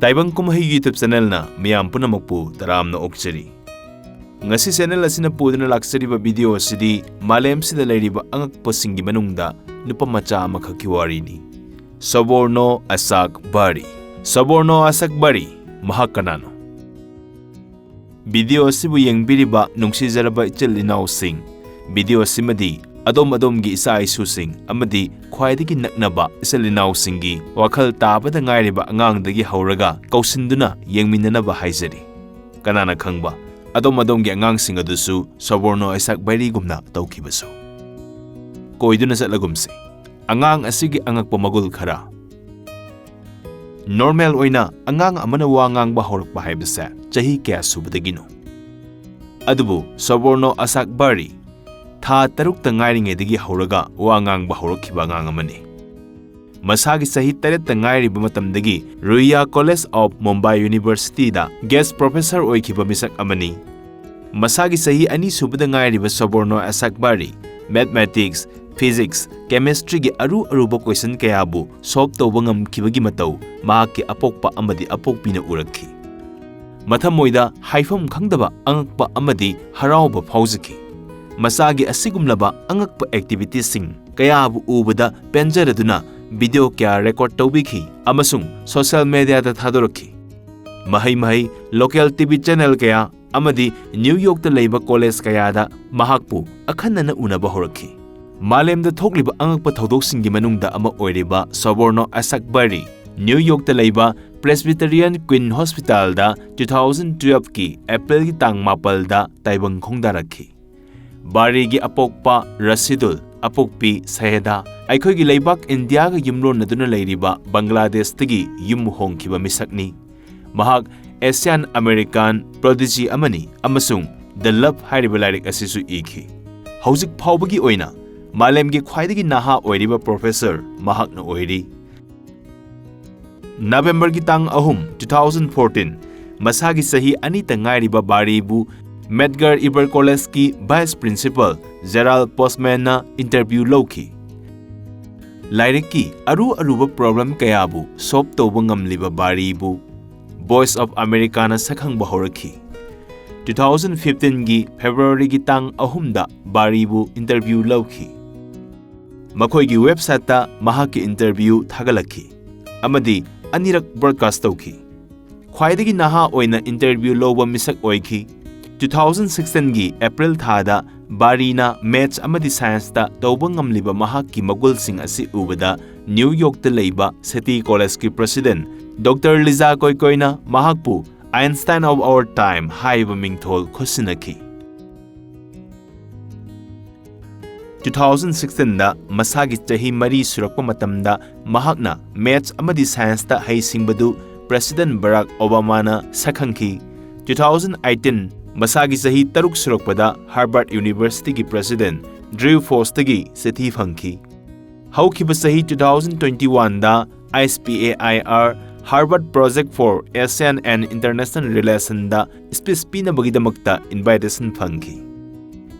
Taibang Kumahai YouTube channel na miyam punamakpu taram na okchari. Ngasi channel asina puduna laksariba video asidi malem sida lairiba angakpasingi manungda nupamacha amakhakiwari ni. Soborno asak Bari. Soborno asak Bari, mahak Kanano. Video asibu yengbiriba nungsizaraba ichil inausing. Video asimadi adom-adomgi isa isusing amadi khwaidagi naknaba isal inausinggi wakhal tabada ngairiba angangdagi hauraga kausinduna yengminanaba haizari. Kanana khangba adom-adomgi angangsing adusu Soborno asak Bari gumna tawkibasu. Koiduna satlagumsi. Angang asigi angakpa magul khara. Normal oina angang amana wangang bahorok bahaibasa chahi kaya subadagino. Adubu Soborno asak Bari tha taruk tangaring edigi hauraga wangang bahorok kiba ngang amani. Masagi sahi taret tangayri bamatamdagi Ruia College of Mumbai University da guest professor oy kiba misak amani. Masagi sahi ani subadangayri ba Soborno asak Bari mathematics, physics, chemistry gi aru-aruba question kayabu solve tawba ngamkibagi mataw mahakki apokpa amadi apokpina urakhi. Mathamoida haifam khangdaba angakpa amadi harauba phawzaki. Masagi asigumlaba angakpa activities sing kayabu ubada penjaraduna video kya record tawbikhi amasung social media da thadorakhi. Mahai local TV channel kaya amadi New York da leiba college kaya da mahakpu akhanana unaba horakhi. Malemda thokliba angakpa thodoksingi manungda ama oiriba Soborno asak Bari New York da leiba Presbyterian Queen Hospital da 2012 ki April gi tang mapal da taibang khongdarakhi. Bari gi apokpa Rasidul apokpi Sayeda aikhoi gi leibak India ga yumron naduna leiriba Bangladesh tagi yum hongkiba misakni. Mahak Asian American prodigy amani amasung The Love hairiba lairik asisu ikhi. Hauzik phawbagi oina Malemgi khwaidagi naha oiriba professor mahakna oiri. November gi tang 2014 masagi sahi ani tangairiba Bari bu Medgar Iber College ki vice principal Gerald Postman na interview lawki. Lairik ki aru-aruba problem kayabu solve tawba ngamliba Bari bu Voice of America na sakhang bahorakhi. 2015 gi February gi tang 3 da Bari bu interview lawki. Makhoi gi website ta mahaki interview thagalakhi amadi anirak broadcast tawki. Khwaidagi naha oina interview loba misak oikhi. 2016 gi April thada Bari na maths amadi science ta tawba ngamliba mahaki magul sing asi ubada New York ta leiba City College ki president Dr. Liza Koikoina mahakpu Einstein of our time haiba mingthol khosinakhi. 2016 da masagi chahi mari surakpa matamda mahakna maths amadi science ta heisingbadu President Barack Obama na sakhangki. 2018 masagi chahi taruk surakpada Harvard University ki President Drew Forstagi sethi phangki. Haukiba chahi 2021 da ISPAIR Harvard Project for Asian and International Relations da space pinabagidamakta invitation phangki.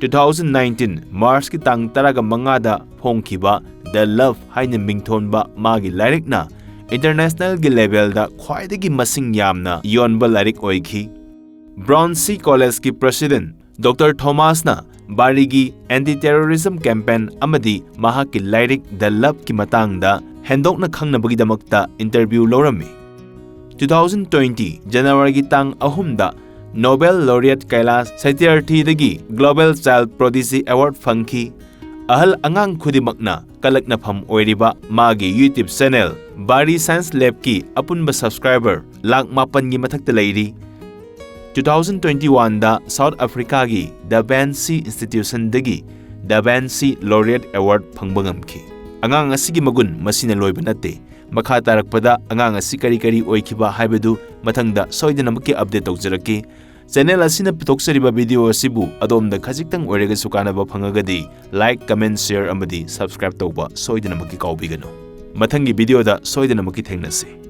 2019 March ki tang taraga mangada phongkiba The Love haina mingthonba magi lairik na international gi level da khwaidagi masing yamna yonba lairik oikhi. Brown C College ki president Dr. Thomas na Bari gi anti-terrorism campaign amadi mahaki lairik The Love ki matangda hendokna khangnabagidamakta interview lorami. 2020 January gi tang 3 da Nobel laureate Kailash Satyarthi dagi Global Child Prodigy Award phangki. Ahal angang khudimakna kalakna pham oiriba magi YouTube channel Bari Science Lab ki apunba subscriber lakh 8 gi mathakta leiri. 2021 da South Africa gi Da Vinci Institution dagi Da Vinci Laureate Award phangbangamki. Angang asigi magun masina loiba natte. Makha tarakpada angang asi kari oikiba haibadu mathangda soidana maki update tawjaraki. Channel asina pitoksariba video asibu adomda khajiktang oirega sukanaba phangagadi like, comment, share amadi subscribe tawba soidana maki kaubigano. Mathangi video da soidana maki thengnasi.